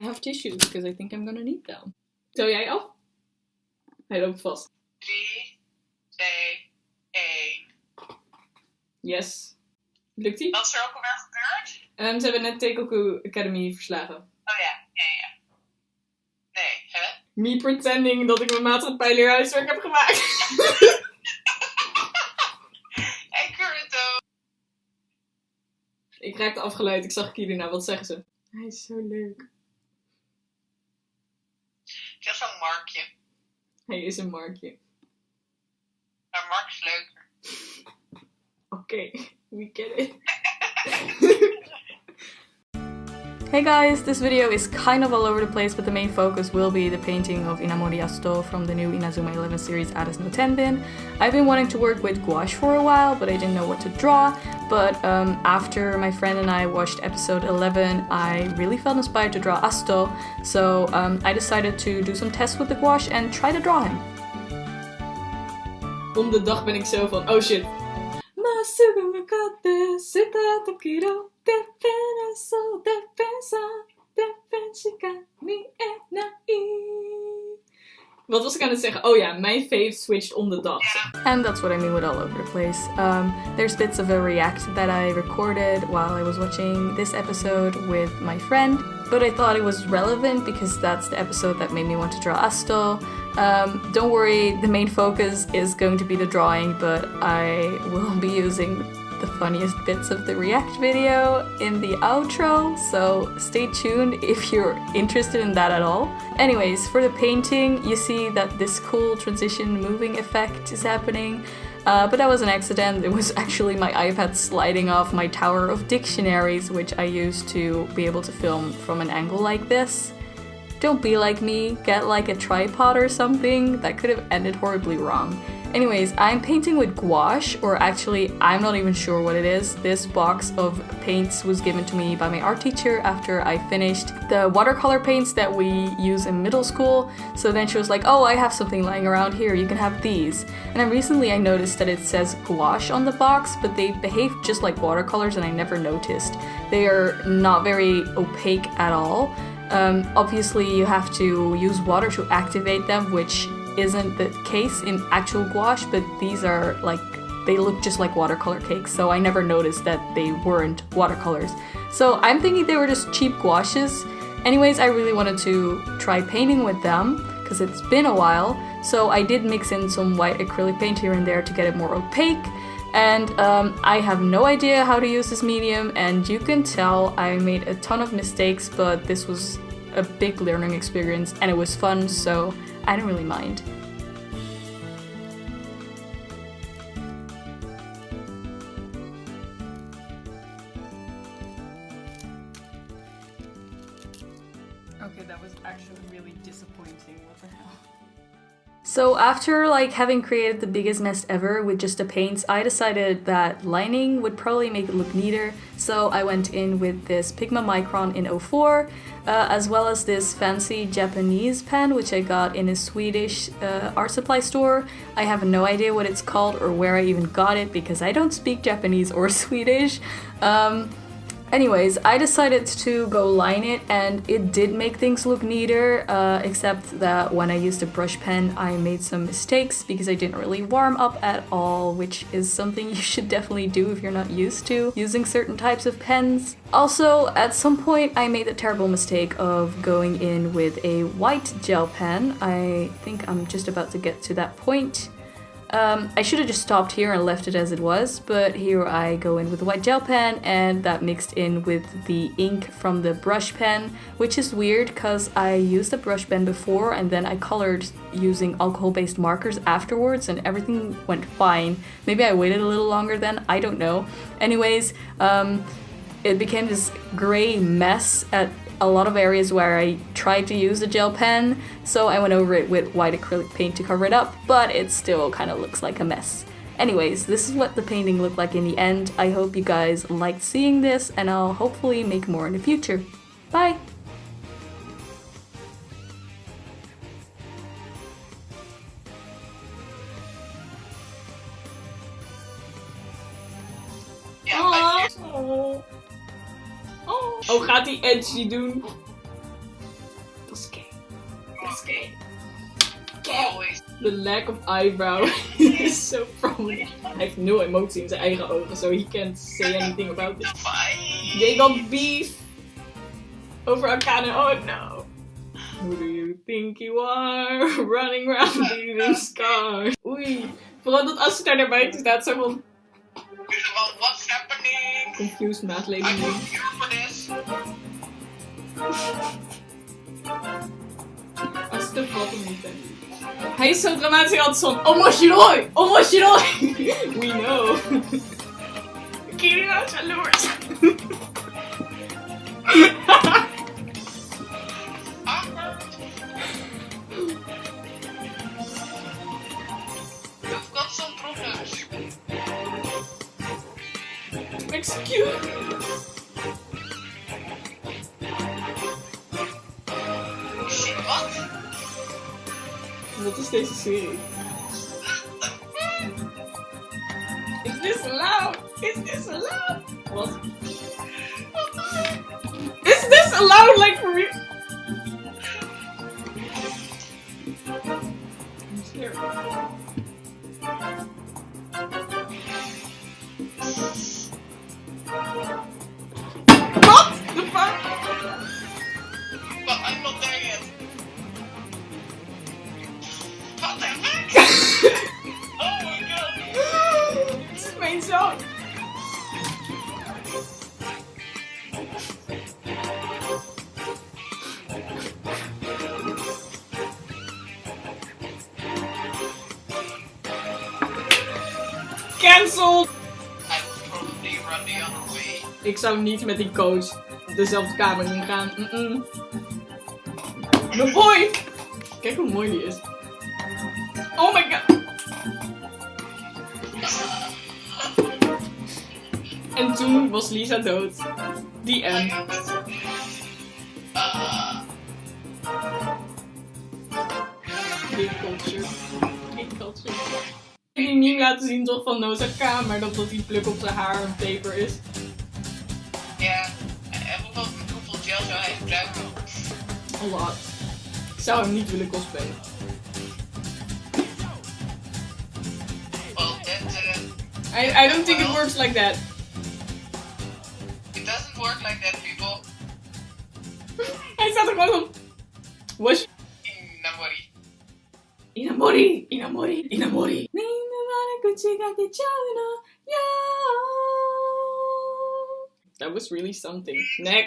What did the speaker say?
I have tissues because I think I'm gonna need them. Tel jij af? Hij loopt vast. 3, 2, 1. Yes. Lukt ie? Wat is er ook alweer gebeurd? Ze hebben net Teikoku Academy verslagen. Oh ja. Nee, hè? Me pretending dat ik mijn maatschappijleerhuiswerk heb gemaakt. Ik hoor het ook. Ik raakte afgeleid. Ik zag Kirina. Wat zeggen ze? Hij is zo leuk. Ik heb zo'n Markje. Hij is een Markje. Maar Mark is leuker. Oké, we get it. Hey guys, this video is kind of all over the place, but the main focus will be the painting of Inamori Asuto from the new Inazuma 11 series Asuto Tenbin. I've been wanting to work with gouache for a while, but I didn't know what to draw. But after my friend and I watched episode 11, I really felt inspired to draw Asuto, so I decided to do some tests with the gouache and try to draw him. Om de dag ben ik zo van, oh shit. Wat was ik aan het zeggen? Oh ja, mijn fave switched om de dag. And that's what I mean with all over the place. There's bits of a react that I recorded while I was watching this episode with my friend, but I thought it was relevant because that's the episode that made me want to draw Asuto. Don't worry, the main focus is going to be the drawing, but I will be using the funniest bits of the react video in the outro, so stay tuned if you're interested in that at all. Anyways, for the painting, you see that this cool transition moving effect is happening, but that was an accident. It was actually my iPad sliding off my tower of dictionaries, which I used to be able to film from an angle like this. Don't be like me, get like a tripod or something. That could have ended horribly wrong. Anyways, I'm painting with gouache, or actually, I'm not even sure what it is. This box of paints was given to me by my art teacher after I finished the watercolor paints that we use in middle school. So then she was like, oh, I have something lying around here, you can have these. And then recently I noticed that it says gouache on the box, but they behave just like watercolors and I never noticed. They are not very opaque at all. Obviously you have to use water to activate them, which isn't the case in actual gouache, but these are like, they look just like watercolor cakes, so I never noticed that they weren't watercolors. So I'm thinking they were just cheap gouaches. Anyways, I really wanted to try painting with them, because it's been a while, so I did mix in some white acrylic paint here and there to get it more opaque. And I have no idea how to use this medium, and you can tell I made a ton of mistakes, but this was a big learning experience and it was fun, so I don't really mind. Okay, that was actually really disappointing. What the hell? So after having created the biggest mess ever with just the paints, I decided that lining would probably make it look neater. So I went in with this Pigma Micron in 04, as well as this fancy Japanese pen, which I got in a Swedish art supply store. I have no idea what it's called or where I even got it because I don't speak Japanese or Swedish. Anyways, I decided to go line it, and it did make things look neater, except that when I used a brush pen, I made some mistakes because I didn't really warm up at all, which is something you should definitely do if you're not used to using certain types of pens. Also, at some point, I made the terrible mistake of going in with a white gel pen. I think I'm just about to get to that point. I should have just stopped here and left it as it was, but here I go in with the white gel pen, and that mixed in with the ink from the brush pen, which is weird because I used the brush pen before and then I colored using alcohol-based markers afterwards and everything went fine. Maybe I waited a little longer then, I don't know. Anyways, it became this gray mess at a lot of areas where I tried to use a gel pen, so I went over it with white acrylic paint to cover it up, but it still kind of looks like a mess. Anyways, this is what the painting looked like in the end. I hope you guys liked seeing this, and I'll hopefully make more in the future. Bye! Oh, gaat hij edgy doen? was gay. That's gay. Always. The lack of eyebrow is so prominent. Hij heeft nul emotie in zijn eigen ogen, so he can't say anything about it. Fine. They got beef over Akane. Oh no. Who do you think you are? Running around leaving scars. Oei. Vooral dat als ze daar naar buiten staat, zo van... Well, what's happening? Confused maatleden. I'm not here for this. Asuto valt hem niet, hè. Hij is zo dramatisch altijd van... Omoshiroi! Omoshiroi! We know. Kirina jaloers. You've got some problems. Excuse. Shit, wat? Wat is deze serie? Is this allowed? Is this allowed? Wat? Is this allowed? Like for real? I'm scared. What the fuck? But I'm not there yet. What the heck? Oh my god. Dit is mijn zoon. Cancelled! I would probably run the other way. Ik zou niet met die coach op dezelfde kamer in gaan. Mijn boy! Kijk hoe mooi die is. Oh my god! En toen was Lisa dood. Die end. Big culture. Big culture. Ik heb die meme laten zien toch van Nosaka, maar dat die pluk op zijn haar een taper is. Ja, en hoeveel gel zou hij gebruiken? A lot. Ik zou hem niet willen cosplayen. Well, that, I don't think it works like that. it doesn't work like that, people. Hij staat er gewoon van... Wash. Inamori. Inamori, Inamori, Inamori. That was really something. Next.